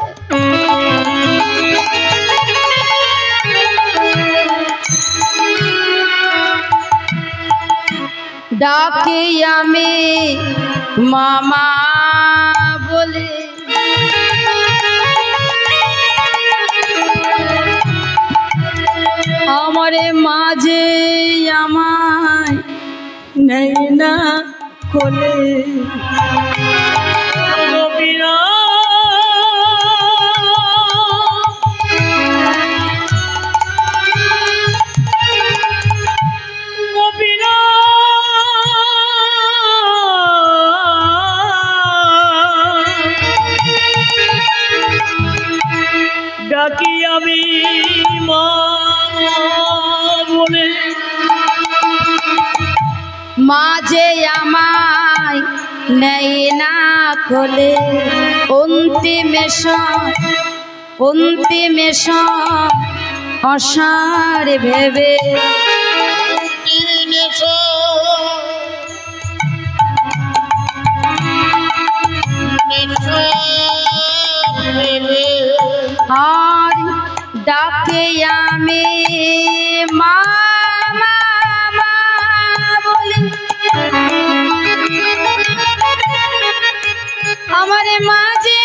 ডাকি আমি মামা বলে আমারে মাঝে আমায় নেই না কোলে গোপিনা গোপিনা ডাকি আমি মা বলে মাঝে আমায় নেই না কোলে অন্তিমে অসার ভেবে আর ডাকে আমি মা মা মা বলে আমারে মাঝে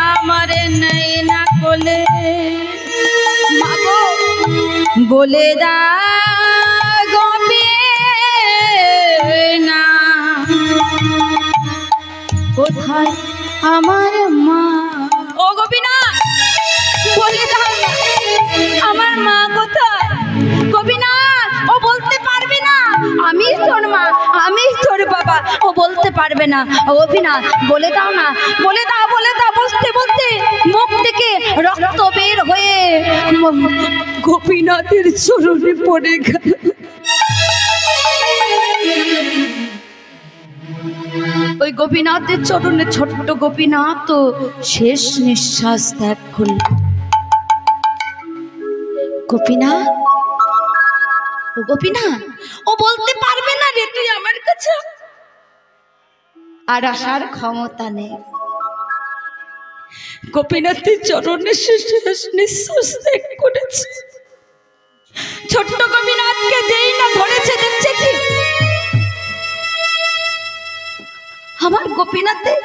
আমারে নেই না কোলে মাগো বলে দা গোপিনা কোথায় আমার মা ও গোপিনা বলে দাও না আমার মা কোথায় গোপিনা ও বলতে পারবে না আমি তোর মা আমি তোর বাবা ও বলতে পারবে না গোপিনা বলে দাও না বলে দাও বলতে বলতে মুখ থেকে রক্ত বের হয়ে গোপীনাথের চরণে পড়ে গেল ওই গোপীনাথের চরণে ছোট্ট গোপীনাথ তো শেষ নিঃশ্বাস ত্যাগ করল গোপীনাথ ও গোপীনাথ ও বলতে পারবে না রে তুই আমার কাছে আর আসার ক্ষমতা নেই গোপীনাথের চরণে শেষ নিঃশ্বাস ত্যাগ করেছে ছোট্ট গোপীনাথকে যেই না ধরেছে দেখছে কি আমার গোপীনাথের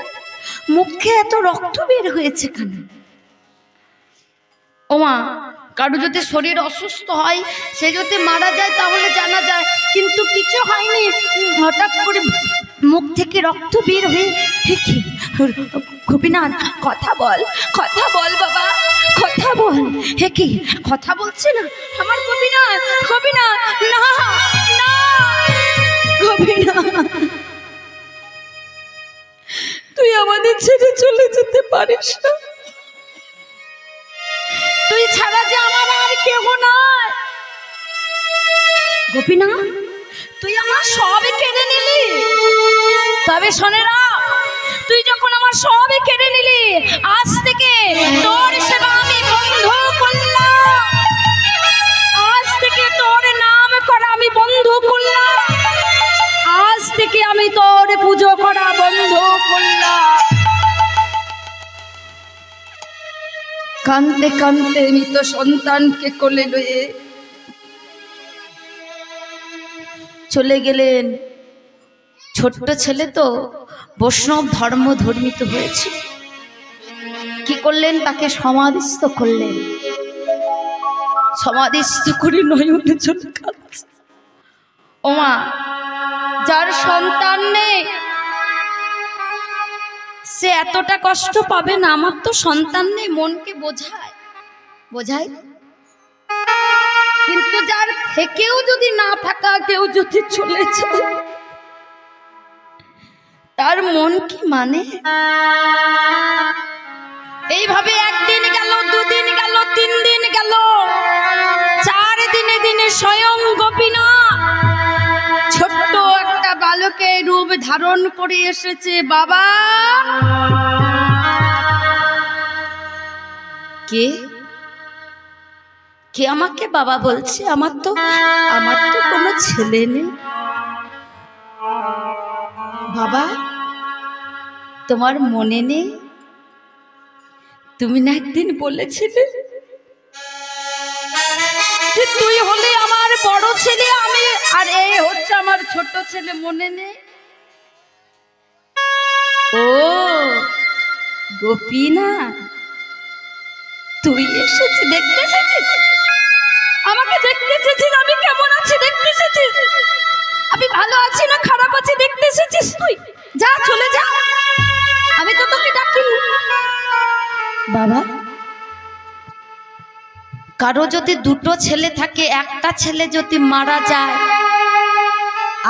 মুখে এত রক্ত বের হয়েছে কেন ওমা কারো যদি শরীর অসুস্থ হয় সে যদি মারা যায় তাহলে জানা যায় কিন্তু কিছু হয়নি হঠাৎ করে মুখ থেকে রক্ত বের হয়ে কি গোপীনাথ কথা বল বাবা কথা বল হে কি কথা বলছে না আমার গোপীনাথ না না গোপীনাথ তুই আমাদের ছেড়ে চলে যেতে পারিস না তুই ছাড়া যে আমার আর কেউ নাই গোপীনাথ তুই আমার সবই কেড়ে নিলি। তবে শোনে না, তুই যখন আমার সবই কেড়ে নিলি, আজ থেকে তোর সেবা আমি বন্ধ করলাম। আজ থেকে তোর নাম করা আমি বন্ধ করলাম। আজ থেকে আমি তোর পুজো করা বন্ধ করলাম। কাঁদতে কাঁদতে মৃত সন্তানকে কোলে লয়ে চলে গেলেন। ছোট্ট ছেলে তো বৈষ্ণব ধর্ম ধর্মিত হয়েছে। কি করলেন? তাকে সমাধিস্থ করলেন। সমাধিস্থ করে নয়নে চলে কাঁদছে। ওমা, যার সন্তান নেই সে এতটা কষ্ট পাবে না। আমার তো সন্তান নেই, মনকে বোঝায়। কিন্তু যার থেকেও যদি না থাকা কেউ যদি চলেছে, তার মন কি মানে? এইভাবে একদিন গেল, দুদিন গেল, 3 দিন গেল, 4 দিনে দিনে স্বয়ং গোপীনাথ ছোট্ট একটা বালকের রূপ ধারণ করে এসেছে। বাবা, কে আমাকে বাবা বলছে? আমার তো কোনো ছেলে নেই। বাবা, তোমার মনে নেই? তুমি না একদিন বলেছিলে যে তুই হলে আমার বড় ছেলে, আমি আর এই হচ্ছে আমার ছোট ছেলে, মনে নেই? ও গোপীনাথ, তুই এসেছিস, দেখতে এসেছিস, আমাকে দেখতে এসেছিস। আমি কেমন আছি দেখতে এসেছিস? আমি ভালো আছি না খারাপ আছি দেখতে এসেছিস? তুই যা, চলে যা, আমি তো তোকে ডাকিনি। বাবা, কারো যদি 2টো ছেলে থাকে, একটা ছেলে যদি মারা যায়,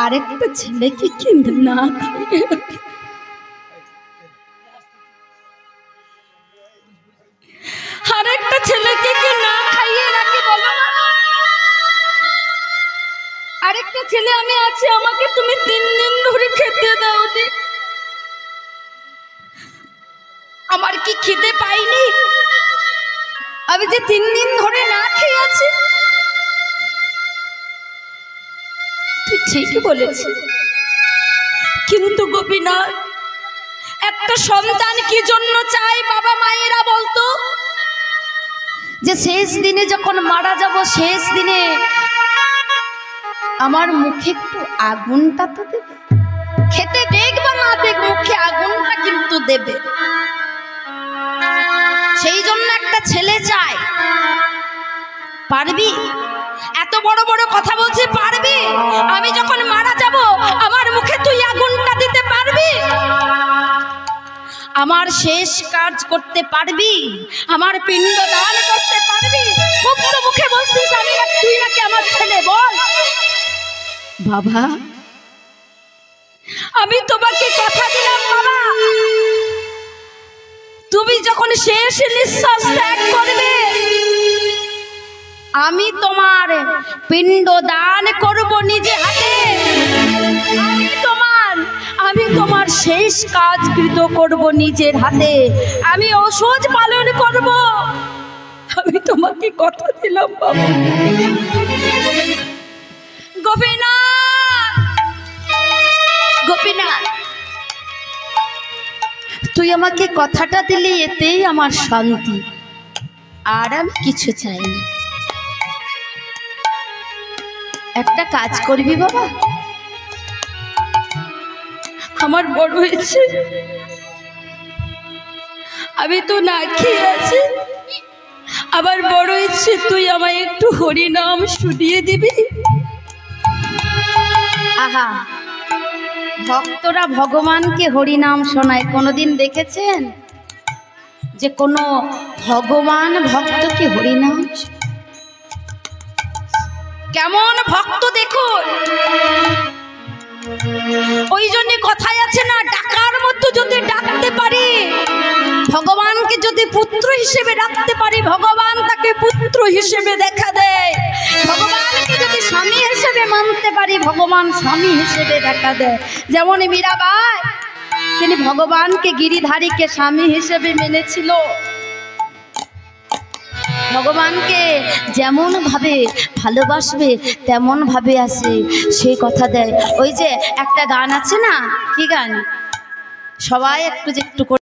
আরেকটা ছেলেকে কিন্তু না খাইয়ে রাখে। আরেকটা ছেলেকে কি না খাইয়ে রাখে বলো না? আরেকটা ছেলে আমি আছি, আমাকে তুমি 3 দিন ধরে খেতে দাও নি। আমার কি খিদে পাইনি? আমি যে 3 দিন ধরে না খেয়ে আছি। তুই ঠিকই বলেছিস, কিন্তু গোপীনাথ, একটা সন্তান কি জন্য চাই? বাবা মায়েরা বলতো যে শেষ দিনে যখন মারা যাব, শেষ দিনে আমার মুখে একটু আগুনটা তো দেবে। খেতে দেখ বা না দেখ, মুখে আগুনটা কিন্তু দেবে। সেই জন্য একটা ছেলে চাই। পারবি? এত বড় বড় কথা বলছি, পারবি? আমি যখন মারা যাব, আমার মুখে তুই আগুনটা দিতে পারবি? আমার শেষ কাজ করতে পারবি? আমার পিণ্ড দান করতে পারবি? মুক্ত মুখে বলছিস আমি, তুই নাকি আমার ছেলে, বল। বাবা, আমি তোমাকে কথা দিলাম বাবা, তুমি যখন শেষ নিঃশ্বাস ত্যাগ করবে, আমি তোমার পিণ্ড দান করব নিজে হাতে। আমি তোমার শেষ কাজ কৃত করব নিজের হাতে। আমি ওষুধ পালন করব। আমি তোমাকে কথা দিলাম বাবা। গোপীনাথ, তুই আমাকে কথাটা দিলি, এতেই আমার শান্তি। আর আমি কিছু চাই না। একটা কাজ করবি বাবা? আমার বড় হয়েছে, আমি তো না খেয়ে আছি, আবার বড় ইচ্ছে তুই আমায় একটু হরিনাম শুনিয়ে দিবি। আহা, ভক্তরা ভগবানকে হরিনাম শোনায়। কোনোদিন দেখেছেন যে কোনো ভগবান ভক্তকে হরিনাম? কেমন ভক্ত দেখুন। ওই জন্য কথাই আছে না, ডাকার মতো যদি ডাকতে পারি, ভগবানকে যদি পুত্র হিসেবে রাখতে পারি, ভগবান তাকে পুত্র হিসেবে দেখা দেয়। ভগবানকে যদি স্বামী হিসেবে মানতে পারি, ভগবান স্বামী হিসেবে দেখা দেয়। যেমন মীরাবাই, তিনি ভগবানকে গিরিধারীকে স্বামী হিসেবে মেনেছিল। ভগবানকে যেমন ভাবে ভালোবাসবে তেমন ভাবে আসে, সেই কথা দেয়। ওই যে একটা গান আছে না, কি গান, সবাই একটু করে